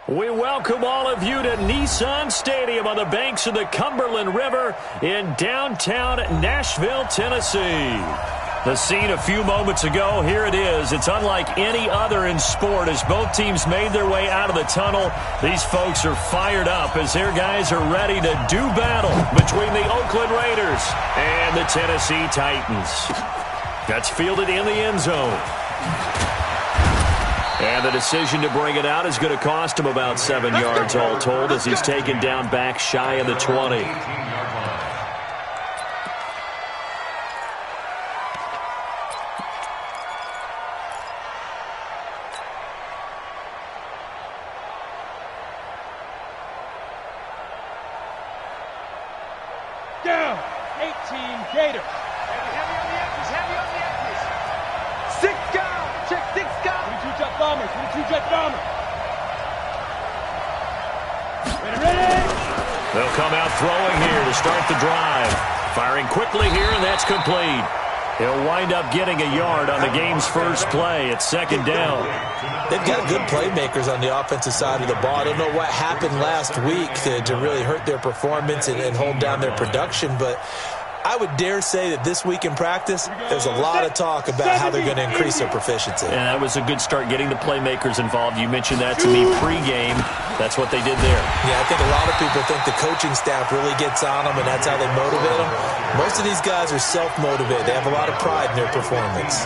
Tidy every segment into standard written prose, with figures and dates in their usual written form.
We welcome all of you to Nissan Stadium on the banks of the Cumberland River in downtown Nashville, Tennessee. The scene a few moments ago, here it is. It's unlike any other in sport as both teams made their way out of the tunnel. These folks are fired up as their guys are ready to do battle between the Oakland Raiders and the Tennessee Titans. That's fielded in the end zone. And the decision to bring it out is going to cost him about 7 yards all told as he's taken down back shy of the 20. Down, 18 Gators. Heavy on the edges, heavy on the edges. 6 down, check 6 down. 22 jet bombers, 22 jet bomber. Ready. They'll come out throwing here to start the drive. Firing quickly here, and that's complete. He'll wind up getting a yard on the game's first play at second down. They've got good playmakers on the offensive side of the ball. I don't know what happened last week to really hurt their performance and hold down their production, but I would dare say that this week in practice, there's a lot of talk about how they're going to increase their proficiency. And that was a good start getting the playmakers involved. You mentioned that to me pregame. That's what they did there. Yeah, I think a lot of people think the coaching staff really gets on them, and that's how they motivate them. Most of these guys are self-motivated. They have a lot of pride in their performance.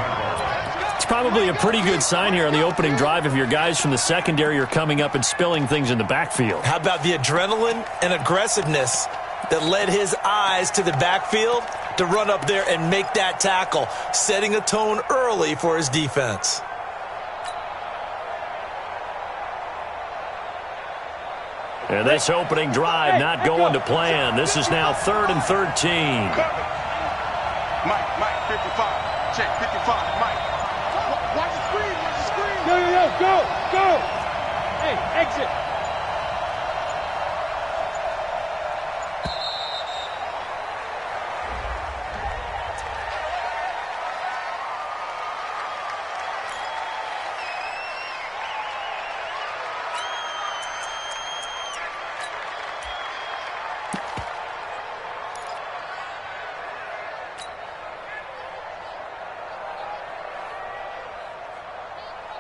It's probably a pretty good sign here on the opening drive if your guys from the secondary are coming up and spilling things in the backfield. How about the adrenaline and aggressiveness that led his eyes to the backfield to run up there and make that tackle, setting a tone early for his defense. And this opening drive not going to plan. This is now 3rd and 13. Mike, 55. Check, 55, Mike. Watch the screen. Go. Hey, exit.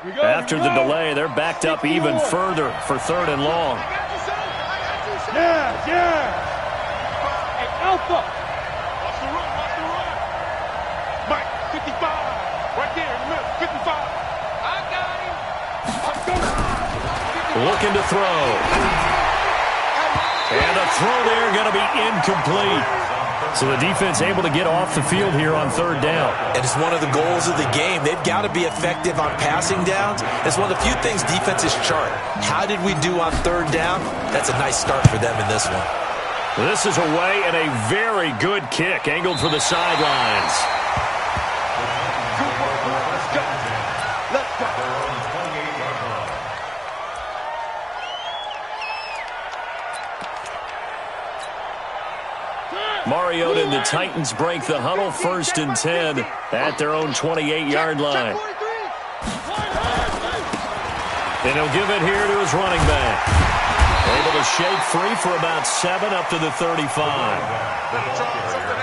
After the delay, they're backed up even further for 3rd and long. Yeah. Hey, Alpha. Watch the run. Mike, 55. Right there in the middle, 55. I got him. Looking to throw. And the throw there going to be incomplete. So the defense able to get off the field here on 3rd down. And it's one of the goals of the game. They've got to be effective on passing downs. It's one of the few things defenses chart. How did we do on 3rd down? That's a nice start for them in this one. This is away and a very good kick angled for the sidelines. Let's go. Mariota and the Titans break the huddle 1st and 10 at their own 28-yard line. And he'll give it here to his running back. Able to shake free for about 7 up to the 35.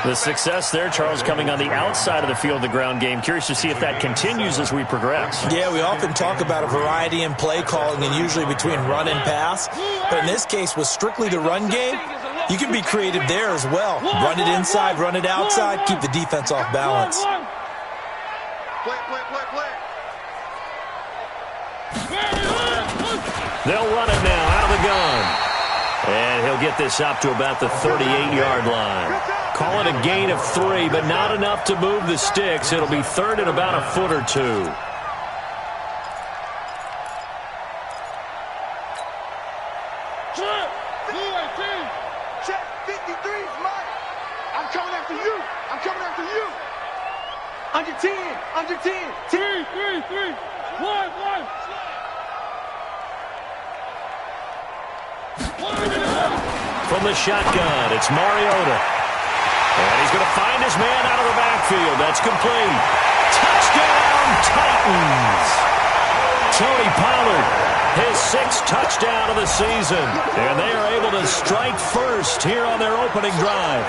The success there, Charles, coming on the outside of the field, the ground game. Curious to see if that continues as we progress. Yeah, we often talk about a variety in play calling and usually between run and pass. But in this case, with strictly the run game, you can be creative there as well. Run it inside, run it outside, keep the defense off balance. Play. They'll run it now out of the gun. And he'll get this up to about the 38-yard line. Call it a gain of 3, but not enough to move the sticks. It'll be 3rd and about a foot or 2. Check, 53's Mike. I'm coming after you. Under 10. 3. 1. From the shotgun, it's Mariota. And he's going to find his man out of the backfield. That's complete. Touchdown, Titans. Tony Pollard his 6th touchdown of the season. And they are able to strike first here on their opening drive.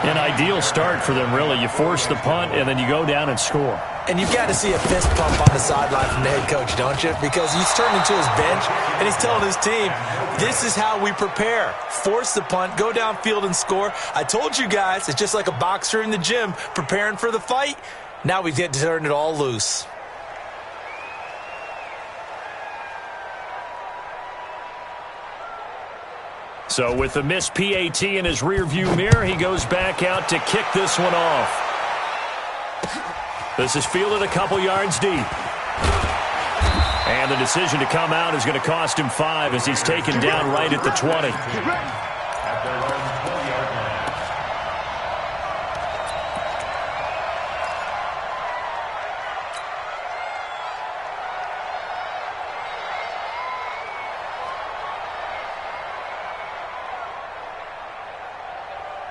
An ideal start for them, really. You force the punt, and then you go down and score. And you've got to see a fist pump on the sideline from the head coach, don't you? Because he's turning to his bench, and he's telling his team, this is how we prepare. Force the punt, go downfield and score. I told you guys, it's just like a boxer in the gym preparing for the fight. Now we get to turn it all loose. So with the missed PAT in his rearview mirror, he goes back out to kick this one off. This is fielded a couple yards deep. And the decision to come out is going to cost him 5 as he's taken down right at the 20.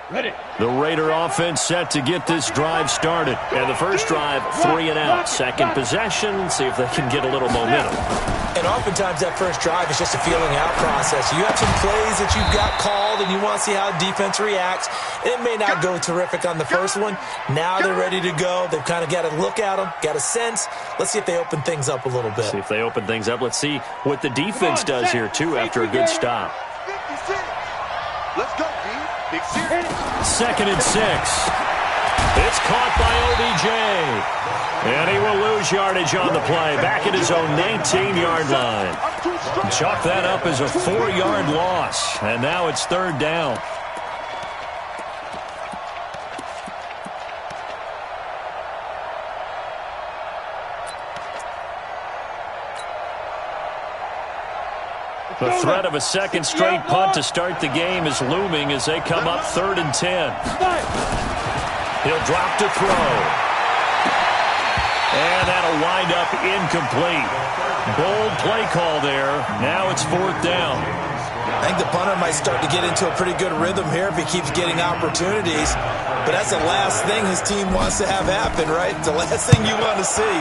Ready. The Raider offense set to get this drive started. And the first drive, 3 and out. Second possession, see if they can get a little momentum. And oftentimes that first drive is just a feeling out process. You have some plays that you've got called and you want to see how defense reacts. And it may not go terrific on the first one. Now they're ready to go. They've kind of got to look at them, got a sense. Let's see if they open things up a little bit. See if they open things up. Let's see what the defense does here, too, after a good stop. 56. Let's go, D. Big series. 2nd and 6. It's caught by OBJ. And he will lose yardage on the play. Back at his own 19-yard line. Chalk that up as a 4-yard loss. And now it's 3rd down. The threat of a second straight punt to start the game is looming as they come up 3rd and 10. He'll drop to throw. And that'll wind up incomplete. Bold play call there. Now it's 4th down. I think the punter might start to get into a pretty good rhythm here if he keeps getting opportunities. But that's the last thing his team wants to have happen, right? The last thing you want to see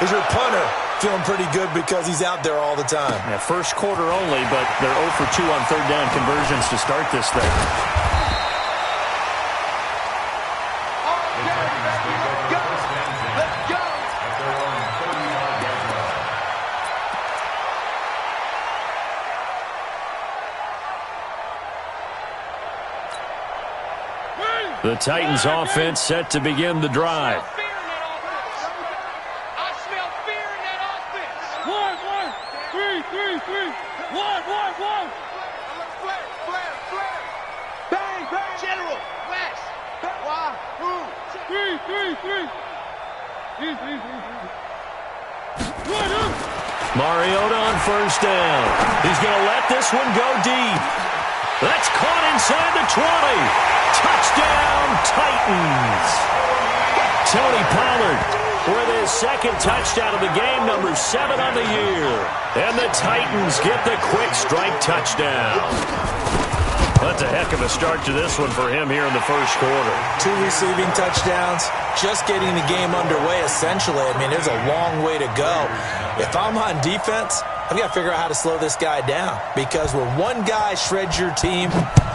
is your punter feeling pretty good because he's out there all the time. Yeah, first quarter only, but they're 0 for 2 on 3rd down conversions to start this thing. The Titans offense set to begin the drive. Mariota on 1st down. He's going to let this one go deep. That's caught inside the 20. Touchdown, Titans. Tony Pollard with his 2nd touchdown of the game, number 7 on the year. And the Titans get the quick strike touchdown. That's a heck of a start to this one for him here in the first quarter. 2 receiving touchdowns, just getting the game underway essentially. I mean, there's a long way to go. If I'm on defense, I've got to figure out how to slow this guy down because when one guy shreds your team,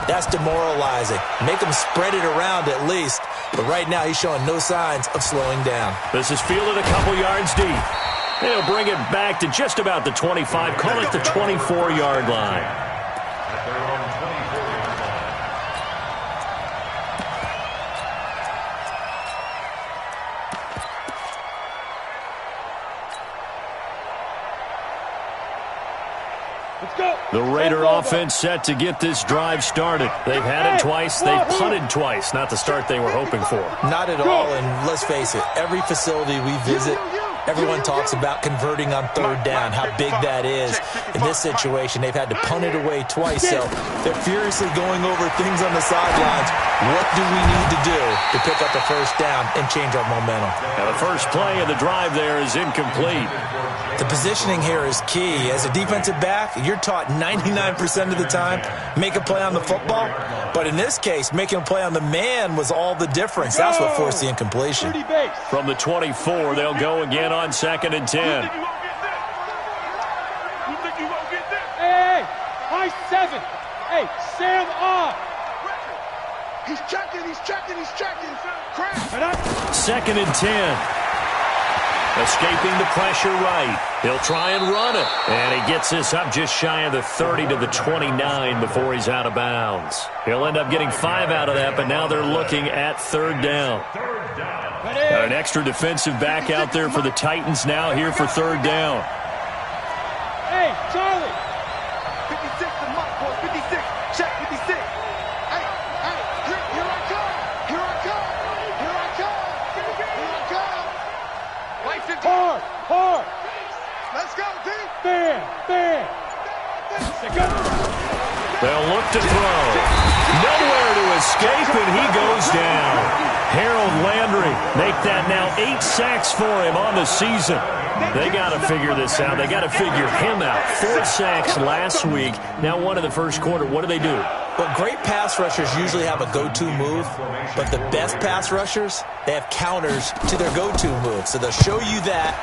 that's demoralizing. Make him spread it around at least. But right now, he's showing no signs of slowing down. This is fielded a couple yards deep. He'll bring it back to just about the 25. Call it the 24-yard line. The Raider offense set to get this drive started. They've had it twice. They've punted twice. Not the start they were hoping for. Not at all, and let's face it, every facility we visit, everyone talks about converting on 3rd down, how big that is. In this situation, they've had to punt it away twice, so they're furiously going over things on the sidelines. What do we need to do to pick up the 1st down and change our momentum? Now the first play of the drive there is incomplete. The positioning here is key. As a defensive back, you're taught 99% of the time, make a play on the football. But in this case, making a play on the man was all the difference. That's what forced the incompletion. From the 24, they'll go again on 2nd and 10. Sam off. He's checking. Crash. 2nd and 10. Escaping the pressure right. He'll try and run it. And he gets this up just shy of the 30 to the 29 before he's out of bounds. He'll end up getting 5 out of that, but now they're looking at 3rd down. An extra defensive back out there for the Titans now here for 3rd down. Hey, Charlie. 56 to Mike, boy. 56. Check 56. Hey, here I come. White 50. Hard. Let's go, D. Bam. They'll look to throw. Nowhere to escape, and he goes down. Harold Landry make that now 8 sacks for him on the season. They got to figure this out. They got to figure him out. 4 sacks last week. Now 1 in the first quarter. What do they do? Well, great pass rushers usually have a go-to move, but the best pass rushers, they have counters to their go-to move. So they'll show you that.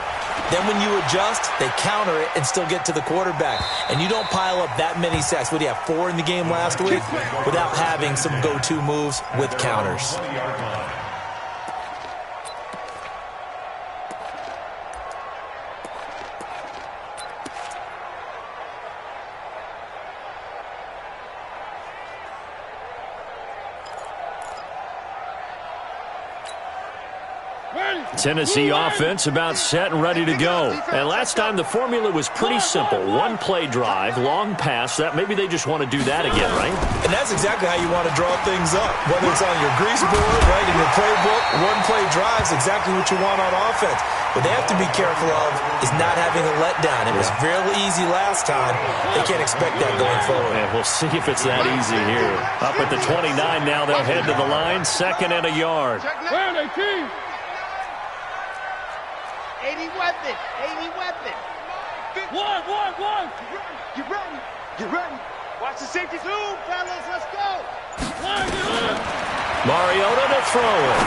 Then when you adjust, they counter it and still get to the quarterback. And you don't pile up that many sacks. What do you have, 4 in the game last week? Without having some go-to moves with counters. Tennessee offense about set and ready to go. And last time the formula was pretty simple. 1 play drive, long pass. That maybe they just want to do that again, right? And that's exactly how you want to draw things up. Whether it's on your grease board, right, in your playbook, 1 play drive is exactly what you want on offense. What they have to be careful of is not having a letdown. It was really easy last time. They can't expect that going forward. Yeah, we'll see if it's that easy here. Up at the 29 now, they'll head to the line. 2nd and a yard. 80 weapon. 1. Get ready. Watch the safety. 2, fellas. Let's go. Mariota to throw it.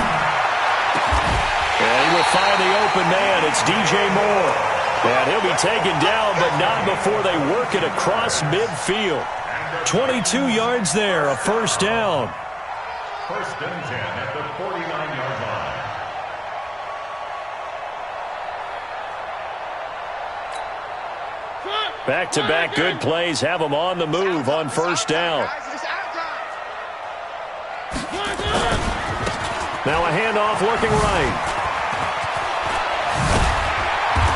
And he will find the open man. It's DJ Moore. And he'll be taken down, but not before they work it across midfield. 22 yards there, a 1st down. 1st and 10 at the 49-yard line. Back-to-back good plays have them on the move on 1st down. Now a handoff looking right.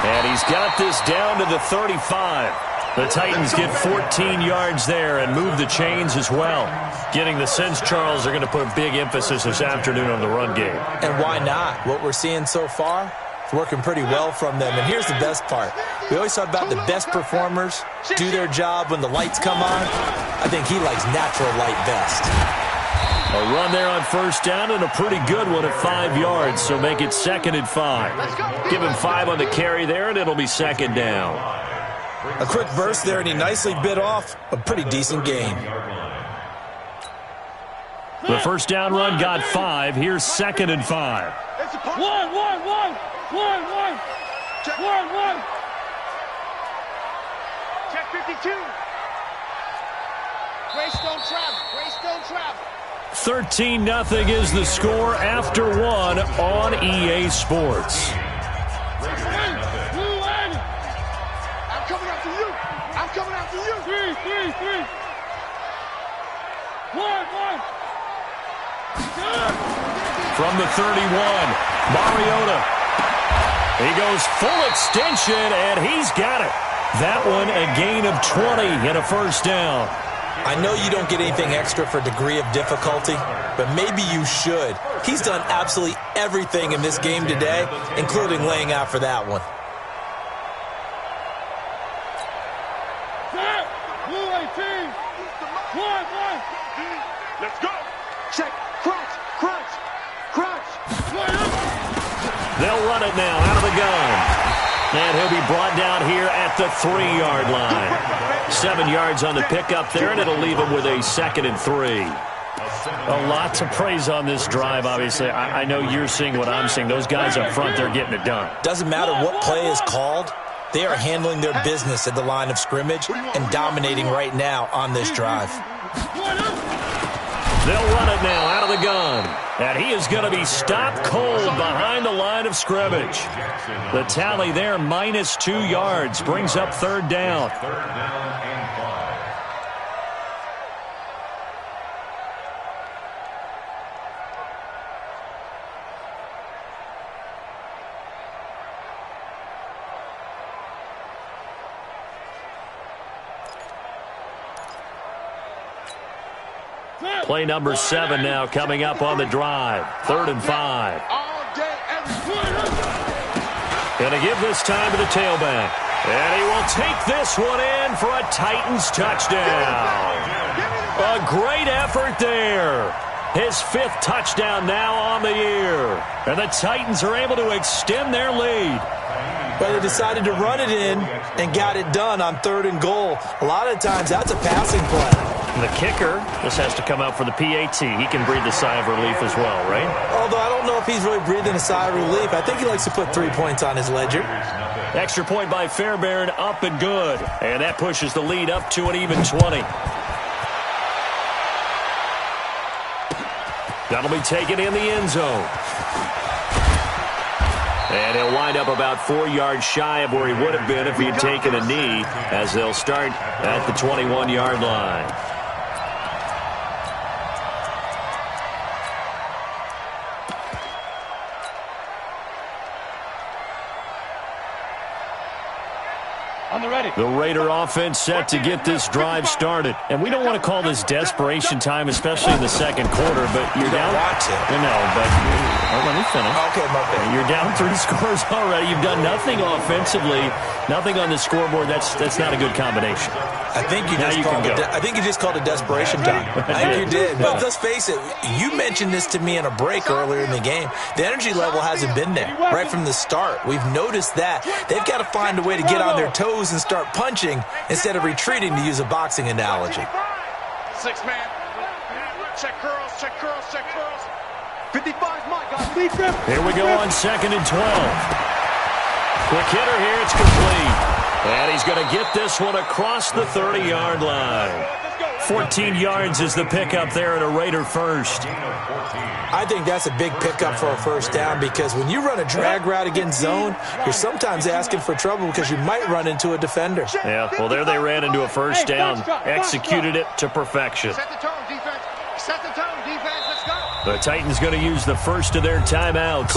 And he's got this down to the 35. The Titans get 14 yards there and move the chains as well. Getting the sense, Charles, they're going to put a big emphasis this afternoon on the run game. And why not? What we're seeing so far, it's working pretty well from them. And here's the best part. We always talk about the best performers do their job when the lights come on. I think he likes natural light best. A run there on 1st down and a pretty good one at 5 yards, so make it 2nd and 5. Give him 5 on the carry there, and it'll be 2nd down. A quick burst there, and he nicely bit off a pretty decent gain. The 1st down run got 5. Here's 2nd and 5. 1. Check 52. Grace don't travel. 13-0 is the score after 1 on EA Sports. I'm coming after you. 3. 1. From the 31, Mariota. He goes full extension, and he's got it. That one a gain of 20 and a 1st down. I know you don't get anything extra for degree of difficulty, but maybe you should. He's done absolutely everything in this game today, including laying out for that one. Blue 18. 1. Let's go. Check. Crunch. They'll run it now out of the gun. And he'll be brought down here at the 3-yard line. 7 yards on the pickup there, and it'll leave him with a 2nd and 3. A lot to praise on this drive, obviously. I know you're seeing what I'm seeing. Those guys up front, they're getting it done. Doesn't matter what play is called. They are handling their business at the line of scrimmage and dominating right now on this drive. They'll run it now out of the gun. And he is going to be stopped cold behind the line of scrimmage. The tally there, -2 yards, brings up third down. Third down and 5. Play number 7 now coming up on the drive. 3rd and 5. Going to give this time to the tailback. And he will take this one in for a Titans touchdown. A great effort there. His 5th touchdown now on the year. And the Titans are able to extend their lead. But they decided to run it in and got it done on 3rd and goal. A lot of times that's a passing play. And the kicker, this has to come out for the PAT. He can breathe a sigh of relief as well, right? Although I don't know if he's really breathing a sigh of relief. I think he likes to put 3 points on his ledger. Extra point by Fairbairn, up and good. And that pushes the lead up to an even 20. That'll be taken in the end zone. And he'll wind up about 4 yards shy of where he would have been if he had taken a knee, as they'll start at the 21-yard line. On the ready. The Raider offense set to get this drive started. And we don't want to call this desperation time, especially in the second quarter, but you're down. No, but let me finish. Okay, my bad. You're down 3 scores already. You've done nothing offensively, nothing on the scoreboard. That's not a good combination. I think you just called it desperation time. I think you did. But let's face it, you mentioned this to me in a break earlier in the game. The energy level hasn't been there right from the start. We've noticed that. They've got to find a way to get on their toes and start punching instead of retreating, to use a boxing analogy. 6-man. Check curls, check curls, check curls. 55's my guy. Here we go on 2nd and 12. Quick hitter here, it's complete. And he's going to get this one across the 30-yard line. 14 yards is the pickup there at a Raider first. I think that's a big pickup for a first down, because when you run a drag route against zone, you're sometimes asking for trouble because you might run into a defender. Yeah, well, there they ran into a first down, executed it to perfection. Set the tone, defense. Set the tone, defense. Let's go. The Titans going to use the first of their timeouts.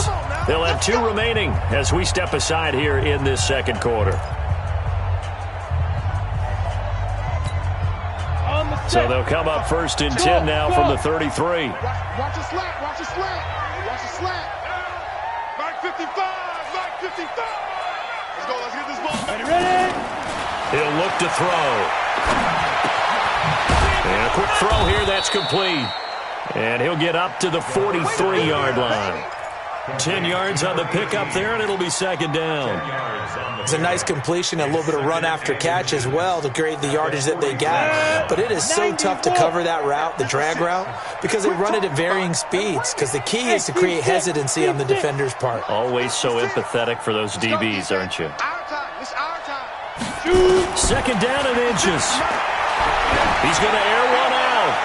They'll have 2 remaining as we step aside here in this second quarter. So they'll come up 1st and 10 now from the 33. Watch the slant, watch the slant. Watch the slant. Back 55, back 55. Let's go, let's get this ball. Ready? He'll look to throw. And a quick throw here, that's complete. And he'll get up to the 43-yard line. 10 yards on the pickup there, and it'll be 2nd down. It's a nice completion, a little bit of run after catch as well to create the yardage that they got. But it is so tough to cover that route, the drag route, because they run it at varying speeds, because the key is to create hesitancy on the defender's part. Always so empathetic for those DBs, aren't you? Our time, it's our time. 2nd down and inches. He's going to air one out.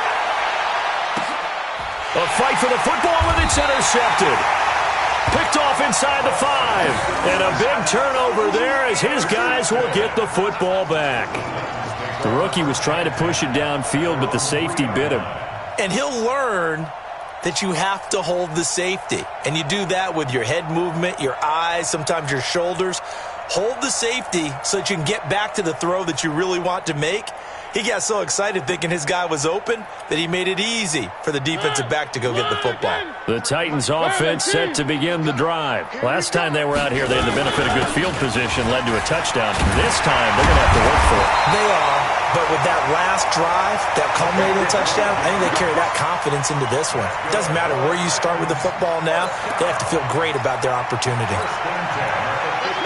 A fight for the football, and it's intercepted. Picked off inside the 5. And a big turnover there as his guys will get the football back. The rookie was trying to push it downfield, but the safety bit him. And he'll learn that you have to hold the safety. And you do that with your head movement, your eyes, sometimes your shoulders. Hold the safety so that you can get back to the throw that you really want to make. He got so excited thinking his guy was open that he made it easy for the defensive back to go get the football. The Titans offense set to begin the drive. Last time they were out here, they had the benefit of good field position, led to a touchdown. This time, they're going to have to work for it. They are, but with that last drive, that culminating touchdown, I think they carry that confidence into this one. It doesn't matter where you start with the football now, they have to feel great about their opportunity.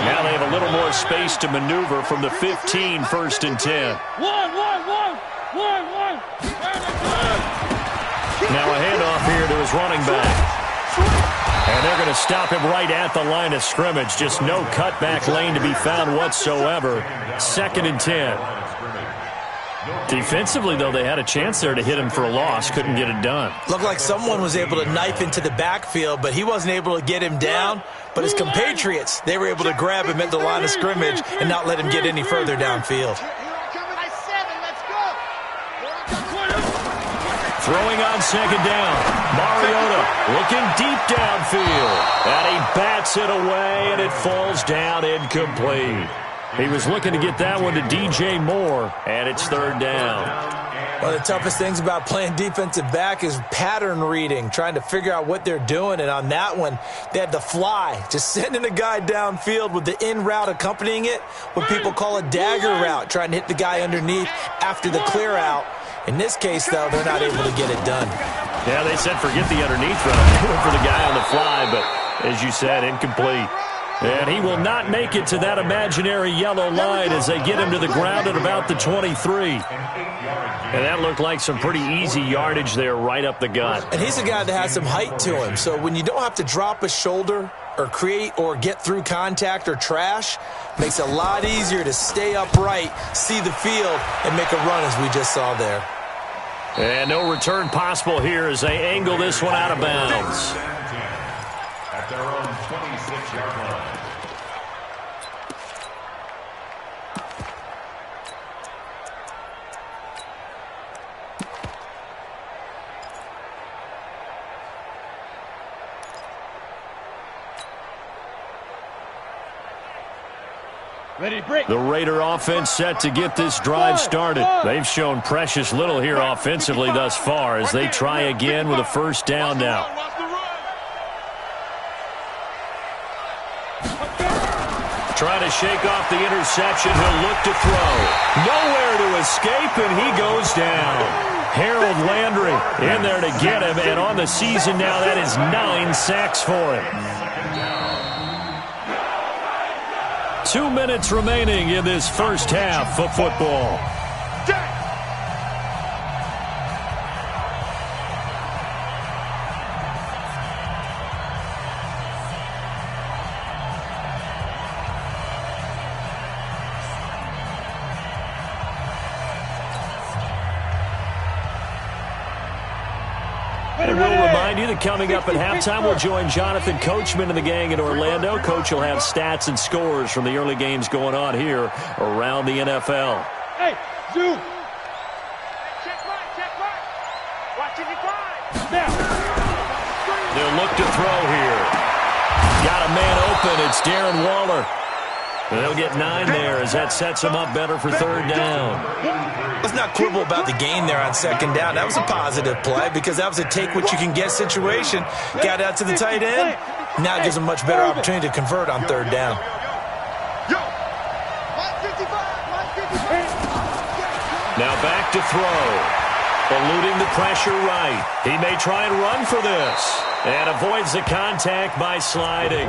Now they have a little more space to maneuver from the 15, 1st and 10. Now a handoff here to his running back. And they're going to stop him right at the line of scrimmage. Just no cutback lane to be found whatsoever. 2nd and 10. Defensively, though, they had a chance there to hit him for a loss. Couldn't get it done. Looked like someone was able to knife into the backfield, but he wasn't able to get him down. But his compatriots, they were able to grab him at the line of scrimmage and not let him get any further downfield. Throwing on second down. Mariota looking deep downfield. And he bats it away, and it falls down incomplete. He was looking to get that one to DJ Moore, and it's third down. One of the toughest things about playing defensive back is pattern reading, trying to figure out what they're doing. And on that one, they had the fly, just sending a guy downfield with the in route accompanying it, what people call a dagger route, trying to hit the guy underneath after the clear out. In this case, though, they're not able to get it done. Yeah, they said forget the underneath route for the guy on the fly, but as you said, incomplete. And he will not make it to that imaginary yellow line as they get him to the ground at about the 23. And that looked like some pretty easy yardage there right up the gut. And he's a guy that has some height to him. So when you don't have to drop a shoulder or create or get through contact or trash, makes it a lot easier to stay upright, see the field, and make a run as we just saw there. And no return possible here as they angle this one out of bounds. At their own 26-yard line. Ready to break. The Raider offense set to get this drive started. They've shown precious little here offensively thus far as they try again with a first down now. Trying to shake off the interception. He'll look to throw. Nowhere to escape, and he goes down. Harold Landry in there to get him, and on the season now, that is 9 sacks for him. 2 minutes remaining in this first half of football. And we'll remind you that coming up at halftime, we'll join Jonathan Coachman and the gang in Orlando. Coach will have stats and scores from the early games going on here around the NFL. Hey, zoom. Check right. Watch it decline. Now. They'll look to throw here. Got a man open. It's Darren Waller. They'll get 9 there as that sets them up better for third down. Let's not quibble about the gain there on second down. That was a positive play because that was a take-what-you-can-get situation. Got out to the tight end. Now it gives them a much better opportunity to convert on third down. Now back to throw. Eluding the pressure right. He may try and run for this. And avoids the contact by sliding.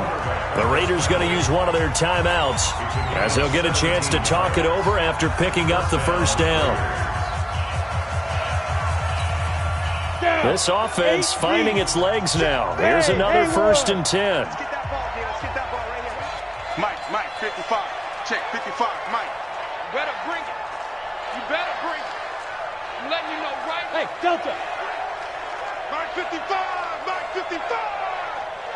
The Raiders going to use one of their timeouts as they'll get a chance to talk it over after picking up the first down. This offense finding its legs now. Here's another 1st and 10. Let's get that ball, Let's get that ball right here. Mike, 55. Check, 55, Mike. You better bring it. I'm letting you know right. Hey, Delta. Mike 55. 55.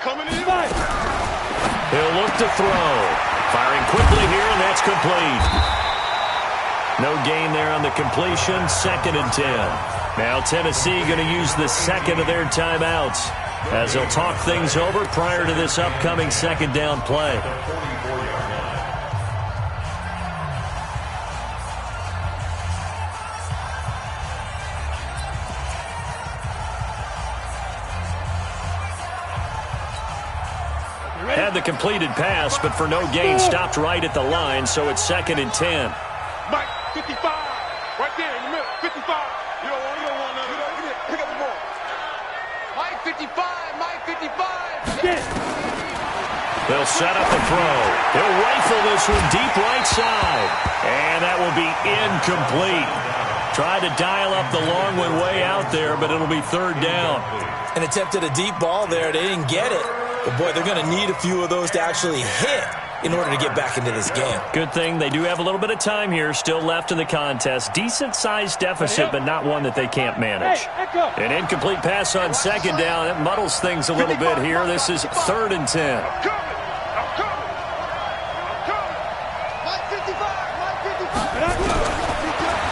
Coming in. He'll look to throw. Firing quickly here, and that's complete. No gain there on the completion. 2nd and 10. Now Tennessee going to use the second of their timeouts as they'll talk things over prior to this upcoming second down play. Had the completed pass, but for no gain, stopped right at the line, so it's 2nd and 10. Mike, 55. Right there in the middle. 55. You don't want none. Pick up the ball. Mike 55. Mike 55. They'll set up the throw. He'll rifle this one deep right side. And that will be incomplete. Tried to dial up the long one way out there, but it'll be third down. And attempted a deep ball there. They didn't get it. But, boy, they're going to need a few of those to actually hit in order to get back into this game. Good thing they do have a little bit of time here still left in the contest. Decent-sized deficit, but not one that they can't manage. An incomplete pass on second down. It muddles things a little bit here. This is 3rd and 10.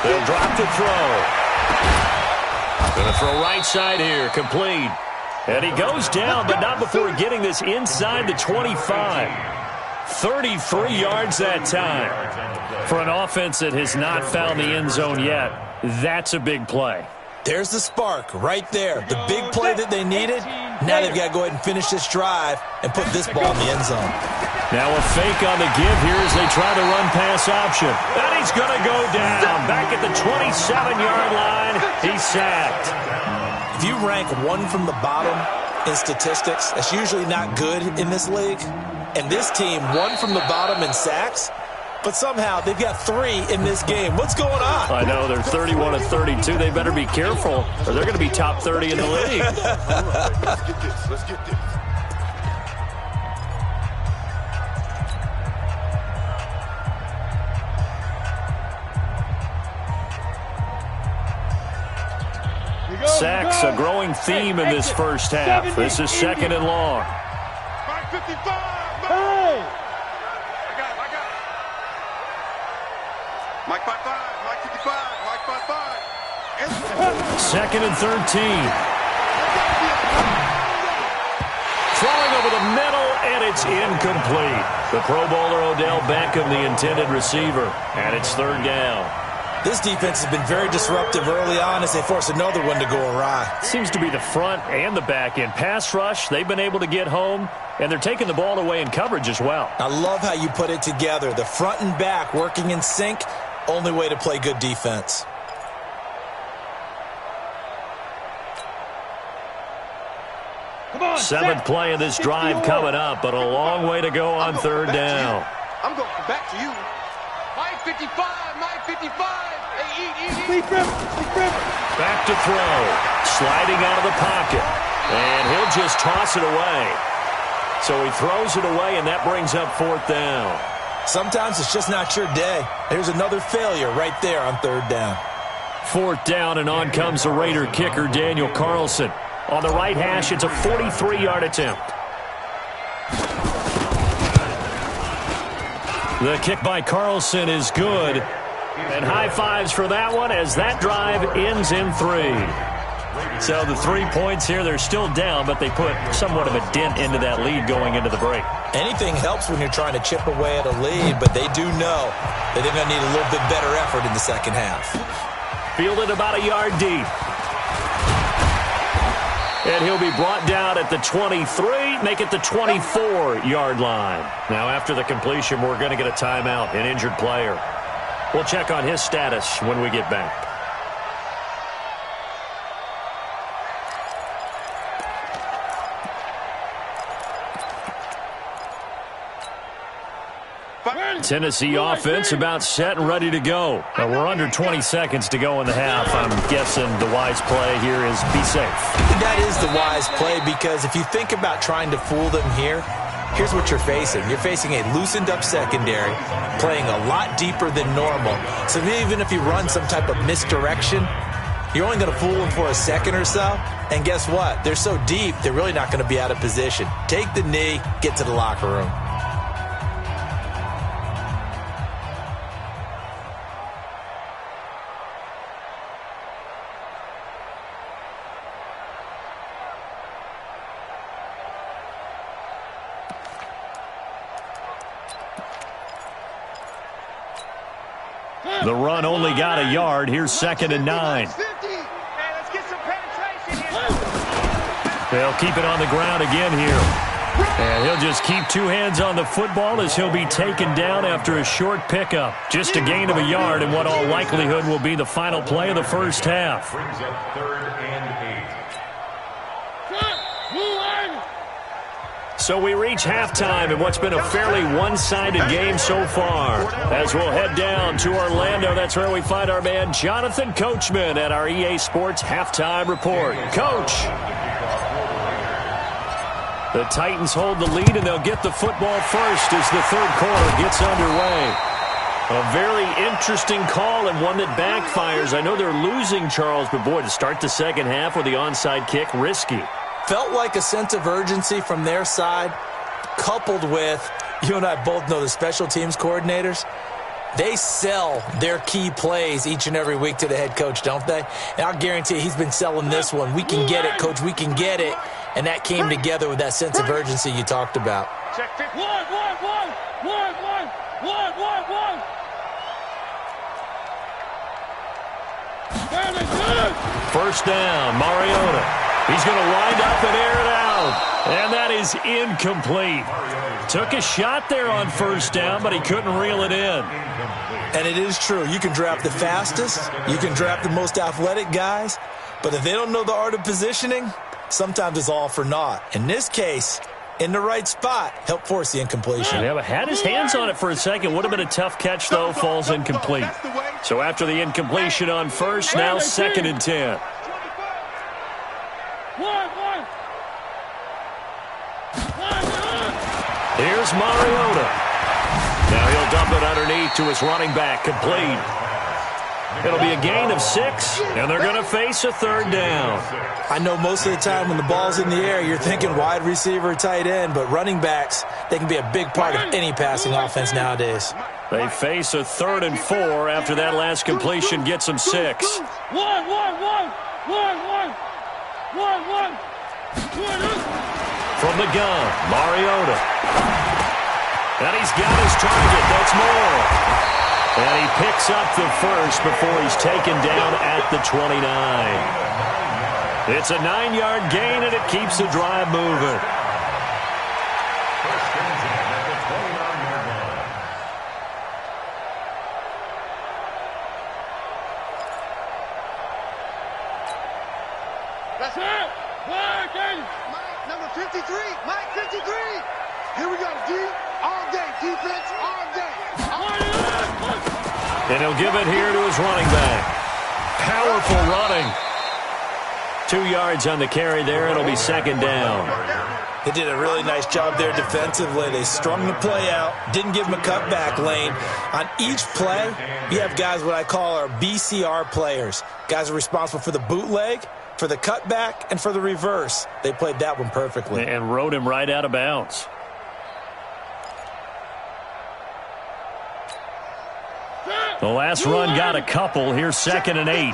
They'll drop the throw. Going to throw right side here. Complete. And he goes down, but not before getting this inside the 25. 33 yards that time. For an offense that has not found the end zone yet, that's a big play. There's the spark right there. The big play that they needed. Now they've got to go ahead and finish this drive and put this ball in the end zone. Now a fake on the give here as they try the run-pass option. And he's going to go down. Back at the 27-yard line, he's sacked. If you rank one from the bottom in statistics, that's usually not good in this league. And this team won from the bottom in sacks, but somehow they've got 3 in this game. What's going on? I know, they're 31-32. They better be careful, or they're going to be top 30 in the league. Let's get this. Let's get this. Sacks, a growing theme in this first half. This is 2nd and long. Mike 55. Hey! I got it. Mike 55. Mike 55. Mike 55. 2nd and 13. Throwing over the middle, and it's incomplete. The Pro Bowler Odell Beckham, the intended receiver, and it's 3rd down. This defense has been very disruptive early on as they force another one to go awry. Seems to be the front and the back end. Pass rush, they've been able to get home, and they're taking the ball away in coverage as well. I love how you put it together. The front and back working in sync, only way to play good defense. Come on, 7th play of this drive coming up, but a long way to go on 3rd down. I'm going back to you. Mike 55. Mike 55. Back to throw. Sliding out of the pocket. And he'll just toss it away. So he throws it away, and that brings up 4th down. Sometimes it's just not your day. There's another failure right there on 3rd down. 4th down, and on comes the Raider kicker, Daniel Carlson. On the right hash, it's a 43-yard attempt. The kick by Carlson is good. And high fives for that one as that drive ends in 3. So the 3 points here, they're still down, but they put somewhat of a dent into that lead going into the break. Anything helps when you're trying to chip away at a lead, but they do know that they're going to need a little bit better effort in the second half. Fielded about a yard deep. And he'll be brought down at the 23, make it the 24-yard line. Now, after the completion, we're going to get a timeout, an injured player. We'll check on his status when we get back. Tennessee offense about set and ready to go. We're under 20 seconds to go in the half. I'm guessing the wise play here is be safe. That is the wise play because if you think about trying to fool them here, here's what you're facing. You're facing a loosened up secondary, playing a lot deeper than normal. So even if you run some type of misdirection, you're only going to fool them for a second or so. And guess what? They're so deep, they're really not going to be out of position. Take the knee, get to the locker room. The run only got a yard. Here's 2nd and 9. They'll keep it on the ground again here. And he'll just keep 2 hands on the football as he'll be taken down after a short pickup. Just a gain of a yard in what all likelihood will be the final play of the first half. Brings up 3rd and 8. So we reach halftime in what's been a fairly one-sided game so far. As we'll head down to Orlando, that's where we find our man Jonathan Coachman at our EA Sports Halftime Report. Coach. The Titans hold the lead, and they'll get the football first as the third quarter gets underway. A very interesting call and one that backfires. I know they're losing, Charles, but boy, to start the second half with the onside kick, risky. Felt like a sense of urgency from their side, coupled with, you and I both know the special teams coordinators, they sell their key plays each and every week to the head coach, don't they? And I'll guarantee he's been selling this one. We can get it, coach, we can get it. And that came together with that sense of urgency you talked about. Check 1. First down, Mariota. He's going to wind up and air it out. And that is incomplete. Took a shot there on first down, but he couldn't reel it in. And it is true. You can draft the fastest. You can draft the most athletic guys. But if they don't know the art of positioning, sometimes it's all for naught. In this case, in the right spot, helped force the incompletion. Yeah, but had his hands on it for a second. Would have been a tough catch, though. Falls incomplete. So after the incompletion on first, now 2nd and 10. Here's Mariota. Now he'll dump it underneath to his running back, complete. It'll be a gain of 6, and they're going to face a third down. I know most of the time when the ball's in the air, you're thinking wide receiver, tight end, but running backs, they can be a big part of any passing offense nowadays. They face a 3rd and 4 after that last completion gets them 6. From the gun, Mariota. And he's got his target. That's more. And he picks up the first before he's taken down at the 29. It's a 9-yard gain, and it keeps the drive moving. First and 10 at the 29-yard line. That's it. Number 53, Mike 53. Here we go, D. All day, defense, all day. And he'll give it here to his running back. Powerful running. 2 yards on the carry there. It'll be 2nd down. They did a really nice job there defensively. They strung the play out, didn't give him a cutback lane. On each play, you have guys what I call our BCR players. Guys are responsible for the bootleg, for the cutback, and for the reverse. They played that one perfectly. And rode him right out of bounds. The last run got a couple. Here's 2nd and 8.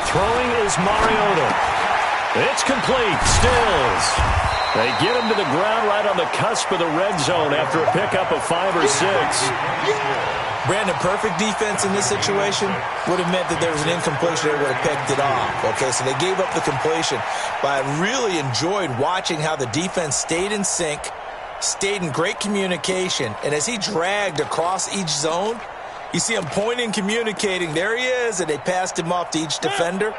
Throwing is Mariota. It's complete. Stills. They get him to the ground right on the cusp of the red zone after a pickup of 5 or 6. Brandon, perfect defense in this situation would have meant that there was an incompletion. They would have picked it off. Okay, so they gave up the completion. But I really enjoyed watching how the defense stayed in sync, stayed in great communication. And as he dragged across each zone, you see him pointing, communicating. There he is, and they passed him off to each defender.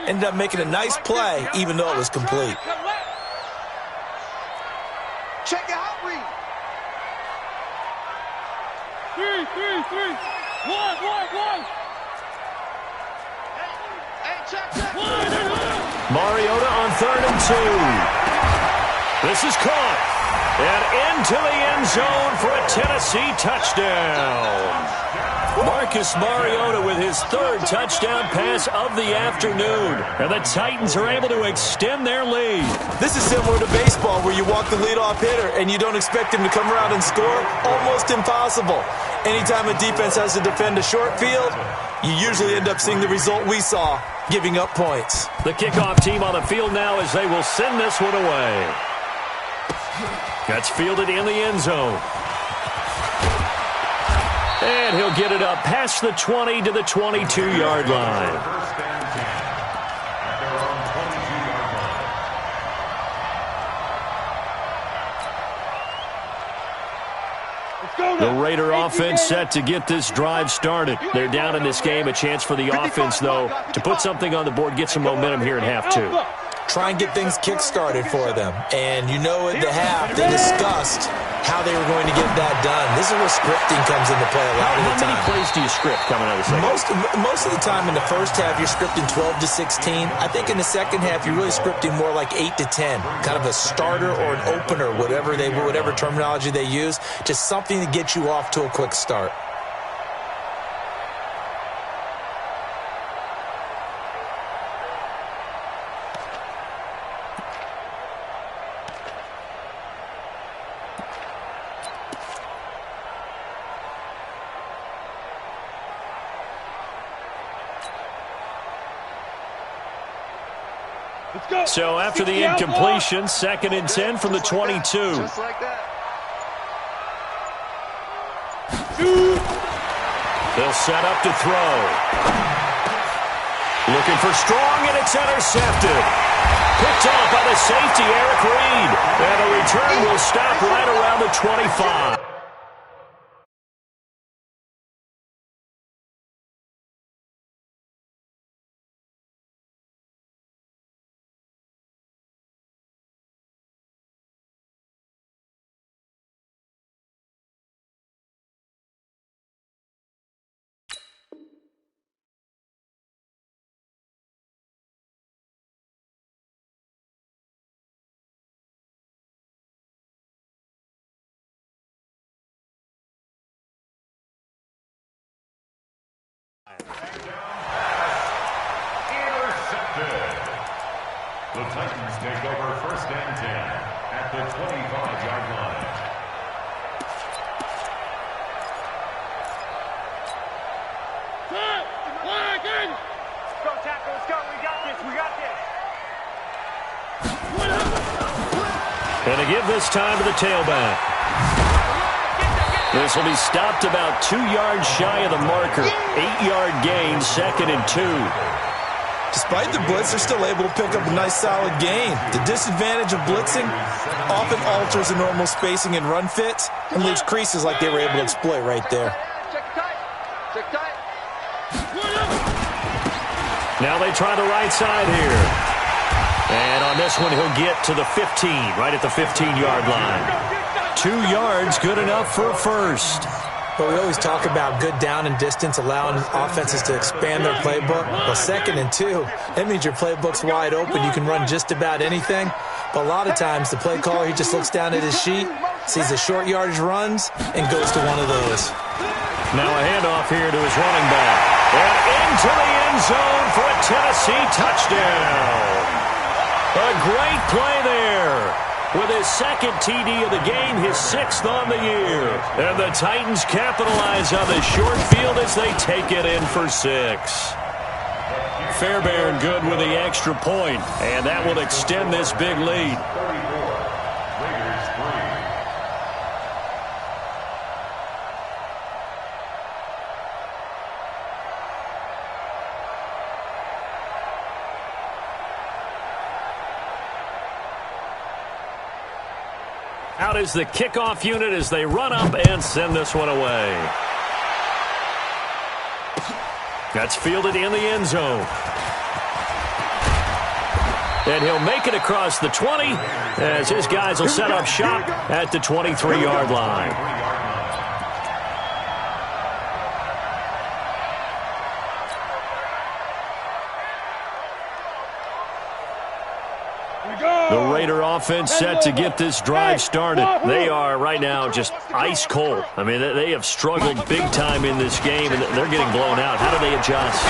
Ended up making a nice play, even though it was complete. Check it out, read. 3. 1. Hey, check. Mariota on 3rd and 2. This is caught. And into the end zone for a Tennessee touchdown. Marcus Mariota with his 3rd touchdown pass of the afternoon. And the Titans are able to extend their lead. This is similar to baseball where you walk the leadoff hitter and you don't expect him to come around and score. Almost impossible. Anytime a defense has to defend a short field, you usually end up seeing the result we saw, giving up points. The kickoff team on the field now as they will send this one away. That's fielded in the end zone. And he'll get it up past the 20 to the 22-yard line. First and 10 at their own 22-yard line. The Raider offense set to get this drive started. They're down in this game. A chance for the offense, though, to put something on the board, get some momentum here at half 2. Try and get things kick-started for them. And you know at the half, they discussed how they were going to get that done. This is where scripting comes into play a lot of the time. How many plays do you script coming out of the second? Most of the time in the first half, you're scripting 12 to 16. I think in the second half, you're really scripting more like 8 to 10, kind of a starter or an opener, whatever terminology they use, just something to get you off to a quick start. So after the incompletion, 2nd and 10 from the 22. Just like that. They'll set up to throw. Looking for strong, and it's intercepted. Picked off by the safety, Eric Reed. And the return will stop right around the 25. Intercepted. The Titans take over 1st and 10 at the 25-yard line. Go, tackle, let's go. We got this. And to give this time to the tailback. This will be stopped about 2 yards shy of the marker. 8-yard gain, 2nd and 2. Despite the blitz, they're still able to pick up a nice solid gain. The disadvantage of blitzing often alters the normal spacing and run fits and leaves creases like they were able to exploit right there. Check tight. Now they try the right side here. And on this one, he'll get to the 15, right at the 15-yard line. 2 yards, good enough for a first. But we always talk about good down and distance, allowing offenses to expand their playbook. Well, 2nd and 2, that means your playbook's wide open. You can run just about anything. But a lot of times, the play caller, he just looks down at his sheet, sees the short yardage runs, and goes to one of those. Now a handoff here to his running back. And into the end zone for a Tennessee touchdown. A great play there. With his 2nd TD of the game, his 6th on the year. And the Titans capitalize on the short field as they take it in for 6. Fairbairn good with the extra point, and that will extend this big lead. Out is the kickoff unit as they run up and send this one away. That's fielded in the end zone. And he'll make it across the 20 as his guys will set up shop at the 23-yard line. The Raider offense set to get this drive started. They are right now just ice cold. I mean, they have struggled big time in this game, and they're getting blown out. How do they adjust?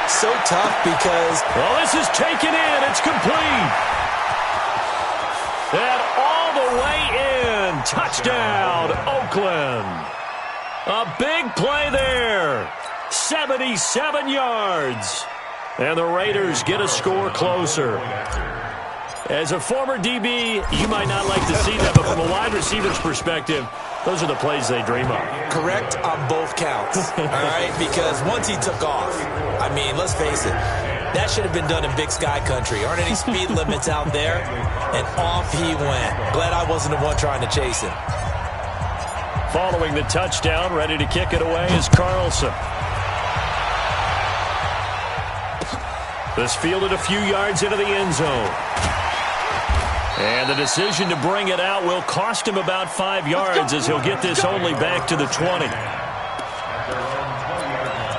So tough because... Well, this is taken in. It's complete. And all the way in. Touchdown, Oakland. A big play there. 77 yards. And the Raiders get a score closer. As a former DB, you might not like to see that, but from a wide receiver's perspective, those are the plays they dream of. Correct on both counts, all right? Because once he took off, I mean, let's face it, that should have been done in Big Sky Country. Aren't any speed limits out there? And off he went. Glad I wasn't the one trying to chase him. Following the touchdown, ready to kick it away is Carlson. This fielded a few yards into the end zone. And the decision to bring it out will cost him about 5 yards as he'll get this only back to the 20. At their own 20-yard line.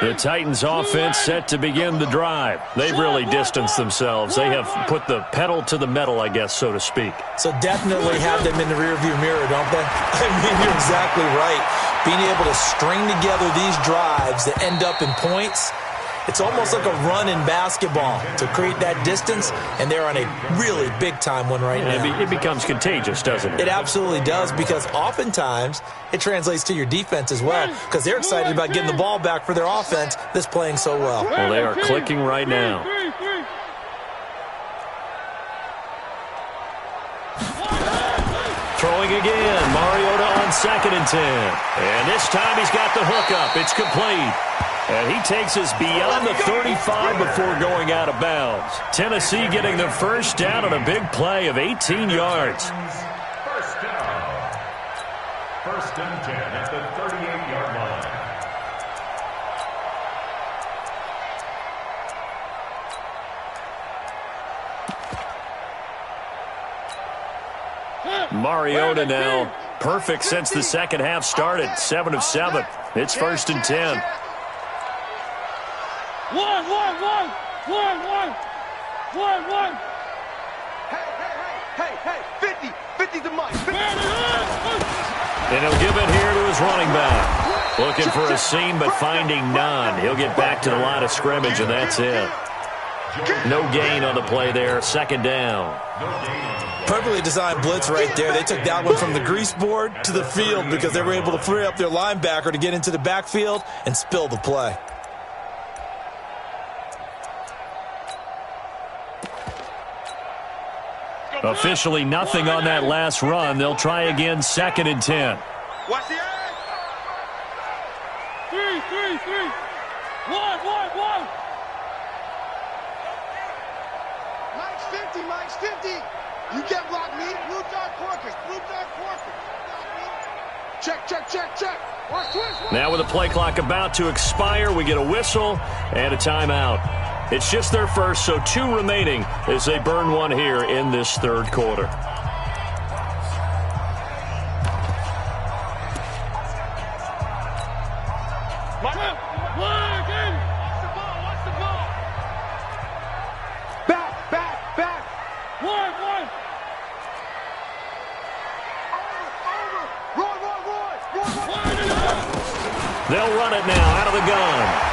The Titans offense set to begin the drive. They've really distanced themselves. They have put the pedal to the metal, I guess, so to speak. So definitely have them in the rearview mirror, don't they? I mean, you're exactly right. Being able to string together these drives that end up in points, it's almost like a run in basketball to create that distance, and they're on a really big-time one right now. It becomes contagious, doesn't it? It absolutely does, because oftentimes it translates to your defense as well, because they're excited about getting the ball back for their offense that's playing so well. Well, they are clicking right now. Throwing again. Mariota on 2nd and 10. And this time he's got the hookup. It's complete. And he takes us beyond the 35 before going out of bounds. Tennessee getting the first down on a big play of 18 yards. First down. 1st and 10 at the 38-yard line. Mariota now perfect since the second half started. 7 of 7. It's 1st and 10. One. Hey, 50. 50's the mic. And he'll give it here to his running back. Looking for a seam, but finding none. He'll get back to the line of scrimmage, and that's it. No gain on the play there. 2nd down. Perfectly designed blitz right there. They took that one from the grease board to the field because they were able to free up their linebacker to get into the backfield and spill the play. Officially nothing on that last run. They'll try again 2nd and 10. Watch the edge. 3. 1. Mike's 50. You can't block me. Blue dart Porkers. Check. Now with the play clock about to expire, we get a whistle and a timeout. It's just their first, so 2 remaining as they burn one here in this 3rd quarter. Watch the ball. Back. 1. Over. Roy. They'll run it now out of the gun.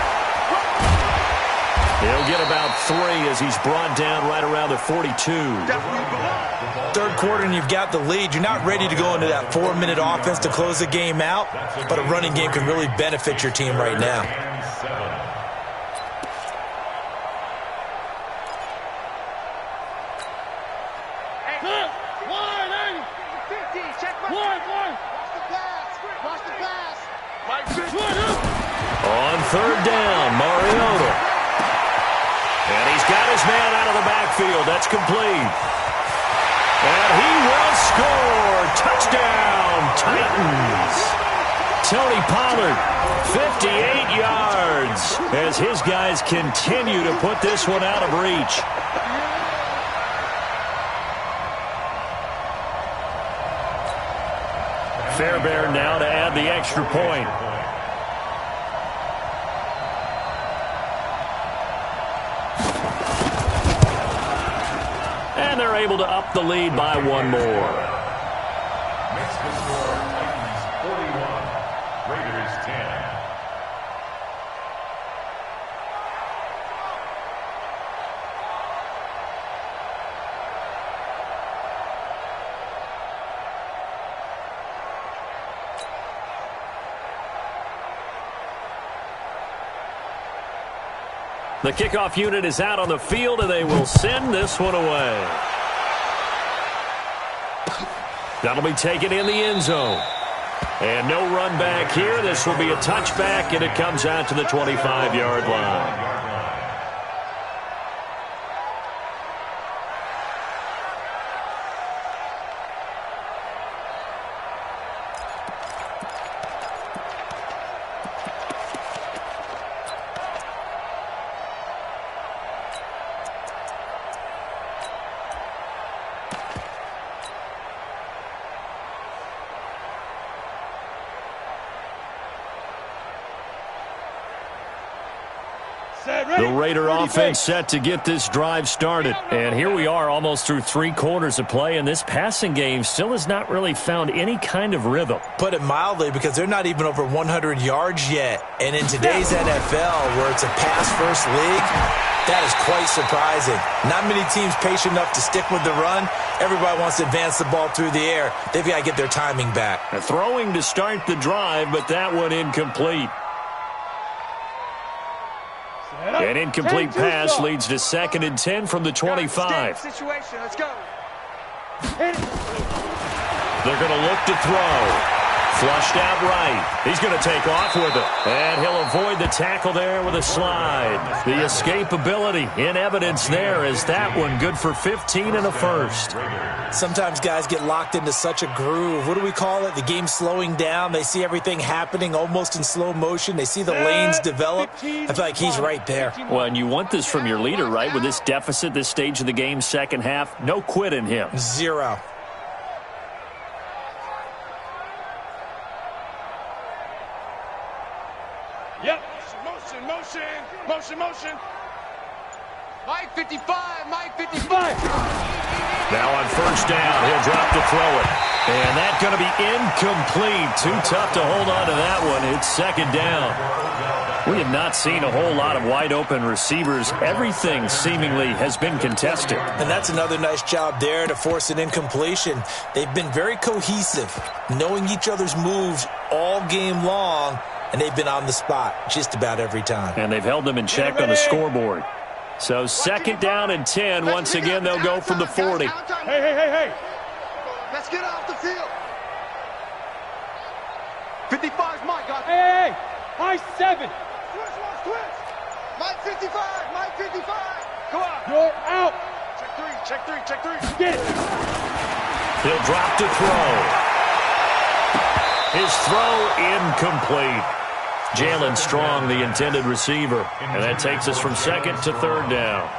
He'll get about 3 as he's brought down right around the 42. 3rd quarter and you've got the lead. You're not ready to go into that 4-minute offense to close the game out, but a running game can really benefit your team right now. On 3rd down, Mariota. And he's got his man out of the backfield. That's complete. And he will score. Touchdown, Titans. Tony Pollard, 58 yards as his guys continue to put this one out of reach. Fairbairn now to add the extra point. And they're able to up the lead by 1 more. Makes the score Titans 41, Raiders 10. The kickoff unit is out on the field, and they will send this one away. That'll be taken in the end zone. And no run back here. This will be a touchback, and it comes out to the 25-yard line. The Raider offense set to get this drive started. And here we are almost through 3 quarters of play, and this passing game still has not really found any kind of rhythm. Put it mildly, because they're not even over 100 yards yet. And in today's NFL, where it's a pass-first league, that is quite surprising. Not many teams patient enough to stick with the run. Everybody wants to advance the ball through the air. They've got to get their timing back. Throwing to start the drive, but that one incomplete. An incomplete pass leads to 2nd and 10 from the 25. Situation. Let's go. They're going to look to throw. Flushed out right. He's going to take off with it. And he'll avoid the tackle there with a slide. The escapability in evidence there is that one good for 15 and a first. Sometimes guys get locked into such a groove. What do we call it? The game's slowing down. They see everything happening almost in slow motion. They see the lanes develop. I feel like he's right there. Well, and you want this from your leader, right? With this deficit, this stage of the game, second half, no quit in him. 0. Yep. Motion. Mike 55. Mike 55. Now on first down, he'll drop to throw it. And that's going to be incomplete. Too tough to hold on to that one. It's 2nd down. We have not seen a whole lot of wide-open receivers. Everything seemingly has been contested. And that's another nice job there to force an incompletion. They've been very cohesive, knowing each other's moves all game long, and they've been on the spot just about every time. And they've held them in check on the scoreboard. So 2nd down and 10. Once again, they'll go from the 40. Hey. Let's get off the field. 55's Mike. Hey. High 7. Twitch. Mike 55. Mike 55. Come on. You're out. Check three. Get it. He'll drop to throw. His throw incomplete. Jalen Strong, the intended receiver. And that takes us from 2nd to 3rd down.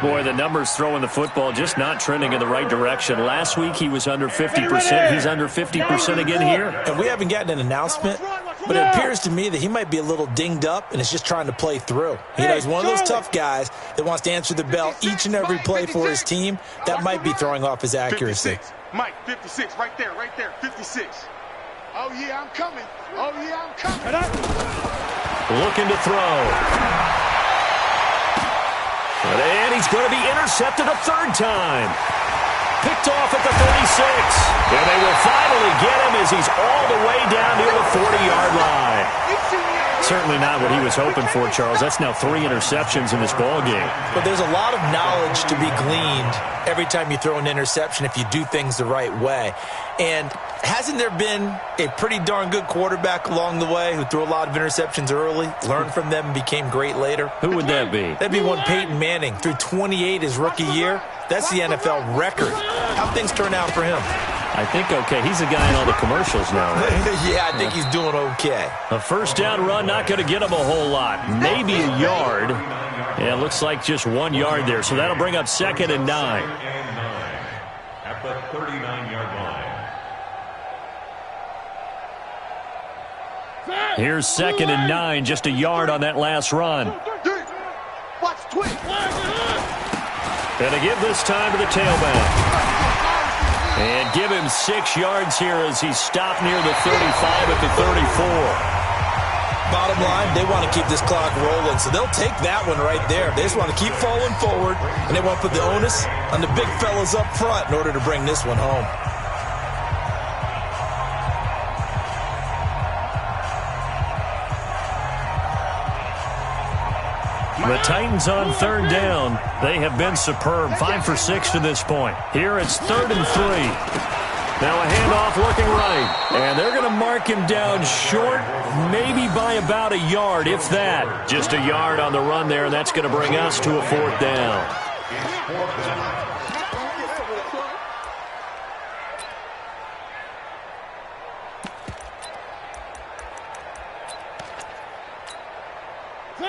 Boy, the numbers throwing the football just not trending in the right direction. Last week he was under 50%. He's under 50% again here. And we haven't gotten an announcement, but it appears to me that he might be a little dinged up and is just trying to play through. He's one of those tough guys that wants to answer the bell each and every play for his team. That might be throwing off his accuracy. 56. Mike 56. Right there. 56. Oh, yeah, I'm coming. Looking to throw. And he's going to be intercepted a 3rd time. Picked off at the 36. And they will finally get him as he's all the way down near the 40-yard line. Certainly not what he was hoping for, Charles. That's now 3 interceptions in this ball game. But there's a lot of knowledge to be gleaned every time you throw an interception if you do things the right way. And hasn't there been a pretty darn good quarterback along the way who threw a lot of interceptions early, learned from them, and became great later? Who would that be? That'd be one Peyton Manning. Threw 28 his rookie year. That's the NFL record. How'd things turn out for him? I think okay. He's a guy in all the commercials now, right? Yeah, I think he's doing okay. A first down run, not going to get him a whole lot. Maybe a yard. Yeah, it looks like just 1 yard there. So that'll bring up 2nd and 9. At the 39-yard line. Here's 2nd and 9, just a yard on that last run. Watch Twitch. And to give this time to the tailback. And give him 6 yards here as he's stopped near the 35 at the 34. Bottom line, they want to keep this clock rolling, so they'll take that one right there. They just want to keep falling forward, and they want to put the onus on the big fellas up front in order to bring this one home. The Titans on 3rd down. They have been superb. 5 for 6 to this point. Here it's 3rd and 3. Now a handoff looking right. And they're going to mark him down short, maybe by about a yard, if that. Just a yard on the run there, and that's going to bring us to a 4th down.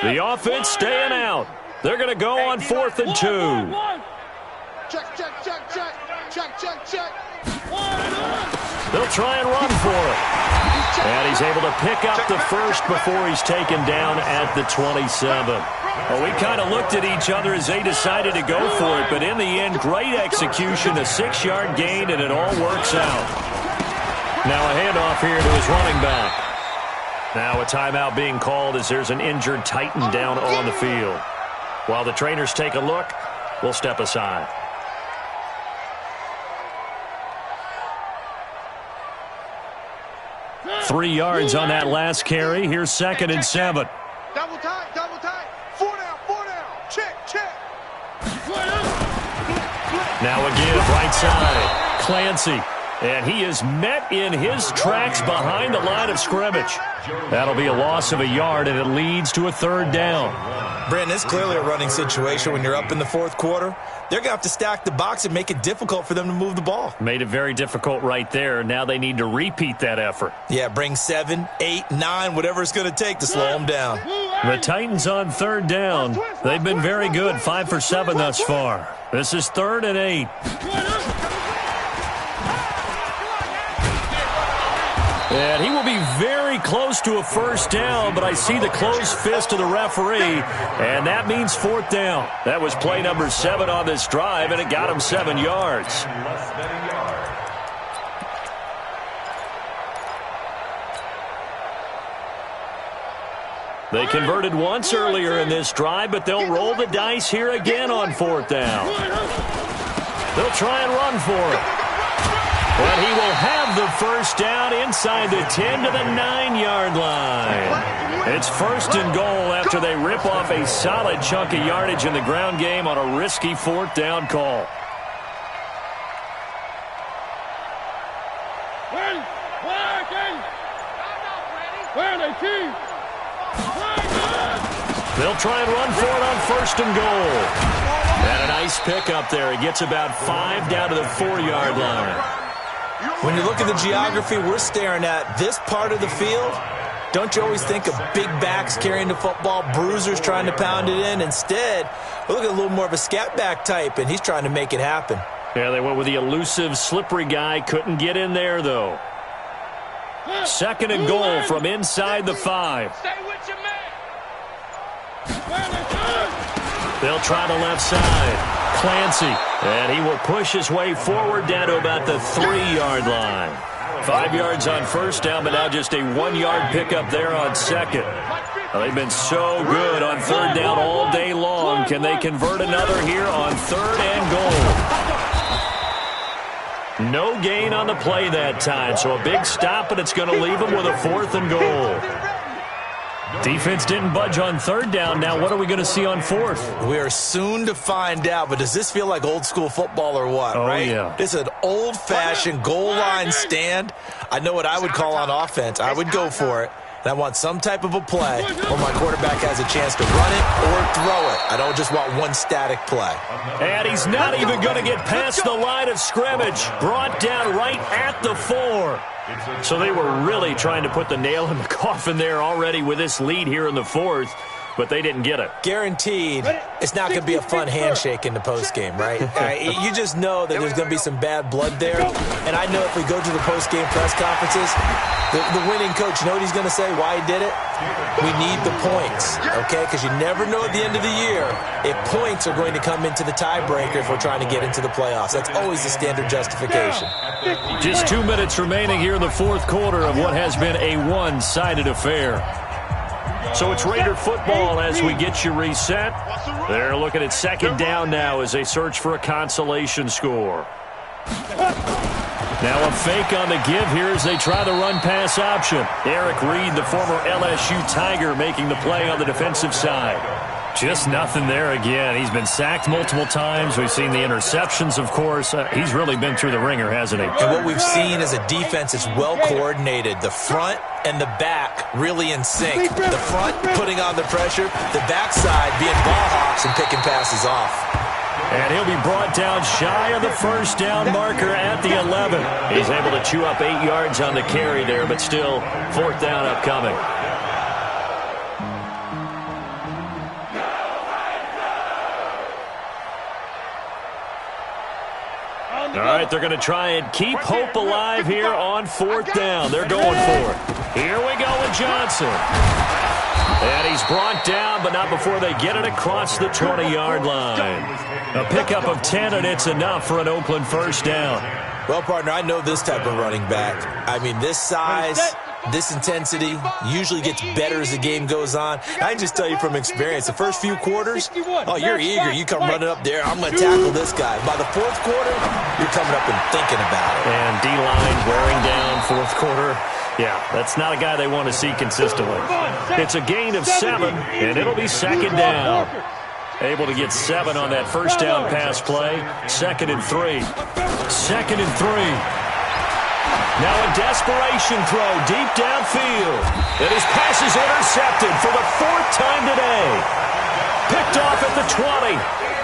The offense staying out. They're going to go on 4th and 2. Check. They'll try and run for it. And he's able to pick up the first before he's taken down at the 27. Well, we kind of looked at each other as they decided to go for it, but in the end, great execution, a 6-yard gain, and it all works out. Now a handoff here to his running back. Now a timeout being called as there's an injured Titan down on the field. While the trainers take a look, we'll step aside. Three yards on that last carry. Here's 2nd and 7. Double tight. 4 down. Check. Now a give right side. Clancy. And he is met in his tracks behind the line of scrimmage. That'll be a loss of a yard, and it leads to a 3rd down. Brandon, it's clearly a running situation when you're up in the 4th quarter. They're going to have to stack the box and make it difficult for them to move the ball. Made it very difficult right there. Now they need to repeat that effort. Yeah, bring 7, 8, 9, whatever it's going to take to slow them down. The Titans on 3rd down. They've been very good, 5 for 7 thus far. This is 3rd and 8. And he will be very close to a 1st down, but I see the closed fist of the referee, and that means 4th down. That was play number 7 on this drive, and it got him 7 yards. They converted once earlier in this drive, but they'll roll the dice here again on 4th down. They'll try and run for it. And he will have the 1st down inside the 10 to the 9-yard line. It's 1st and goal after they rip off a solid chunk of yardage in the ground game on a risky 4th down call. They'll try and run for it on 1st and goal. And a nice pickup there. He gets about 5 down to the 4-yard line. When you look at the geography we're staring at, this part of the field, don't you always think of big backs carrying the football, bruisers trying to pound it in? Instead, we look at a little more of a scat back type, and he's trying to make it happen. Yeah, they went with the elusive, slippery guy. Couldn't get in there, though. 2nd and goal from inside the 5. Stay with your man. They'll try the left side. Clancy, and he will push his way forward down to about the 3-yard line. 5 yards on 1st down, but now just a 1-yard pickup there on 2nd. Well, they've been so good on 3rd down all day long. Can they convert another here on 3rd and goal? No gain on the play that time, so a big stop, but it's going to leave them with a 4th and goal. Defense didn't budge on 3rd down. Now what are we going to see on 4th? We are soon to find out, but does this feel like old school football or what, right? Yeah. It's an old-fashioned goal line stand. I know what I would call on offense. I would go for it. And I want some type of a play where my quarterback has a chance to run it or throw it. I don't just want one static play. And he's not even going to get past the line of scrimmage. Brought down right at the 4. So they were really trying to put the nail in the coffin there already with this lead here in the 4th, but they didn't get it. Guaranteed, it's not going to be a fun handshake in the postgame, right? You just know that there's going to be some bad blood there. And I know if we go to the postgame press conferences, the winning coach, you know what he's going to say, why he did it? We need the points, okay? Because you never know at the end of the year if points are going to come into the tiebreaker if we're trying to get into the playoffs. That's always the standard justification. Just 2 minutes remaining here in the 4th quarter of what has been a one-sided affair. So it's Raider football as we get you reset. They're looking at 2nd down now as they search for a consolation score. Now a fake on the give here as they try the run-pass option. Eric Reed, the former LSU Tiger, making the play on the defensive side. Just nothing there again. He's been sacked multiple times. We've seen the interceptions, of course. He's really been through the ringer, hasn't he? And what we've seen is a defense that's well-coordinated. The front and the back really in sync. The front putting on the pressure, the backside being ball hawks and picking passes off. And he'll be brought down shy of the 1st down marker at the 11. He's able to chew up 8 yards on the carry there, but still 4th down upcoming. All right, they're going to try and keep hope alive here on 4th down. They're going for it. Here we go with Johnson. And he's brought down, but not before they get it across the 20-yard line. A pickup of 10, and it's enough for an Oakland first down. Well, partner, I know this type of running back. I mean, this size, this intensity usually gets better as the game goes on. I can just tell you from experience, the first few quarters, oh, you're eager. You come running up there, I'm going to tackle this guy. By the fourth quarter, you're coming up and thinking about it. And D-line wearing down fourth quarter. Yeah, that's not a guy they want to see consistently. It's a gain of 7, and it'll be second down. Able to get 7 on that first down pass play. 2nd and 3. 2nd and 3. Now a desperation throw deep downfield. And his pass is intercepted for the 4th time today. Picked off at the 20.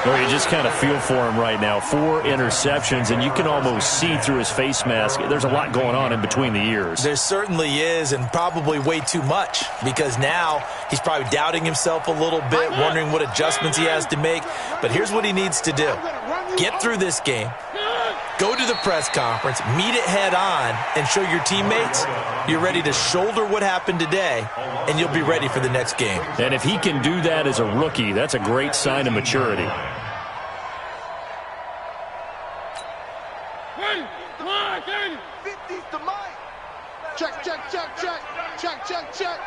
Well, you just kind of feel for him right now. 4 interceptions, and you can almost see through his face mask. There's a lot going on in between the ears. There certainly is, and probably way too much, because now he's probably doubting himself a little bit, wondering what adjustments he has to make. But here's what he needs to do. Get through this game, go to the press conference, meet it head on, and show your teammates you're ready to shoulder what happened today, and you'll be ready for the next game. And if he can do that as a rookie, that's a great sign of maturity. Check, check, check, check, check, check, check.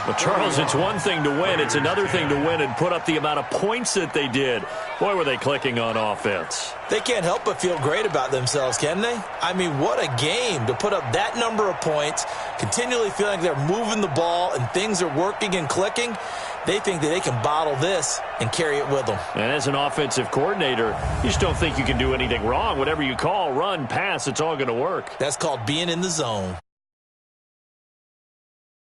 Well, Charles, it's one thing to win. It's another thing to win and put up the amount of points that they did. Boy, were they clicking on offense. They can't help but feel great about themselves, can they? I mean, what a game to put up that number of points, continually feeling like they're moving the ball and things are working and clicking. They think that they can bottle this and carry it with them. And as an offensive coordinator, you just don't think you can do anything wrong. Whatever you call, run, pass, it's all going to work. That's called being in the zone.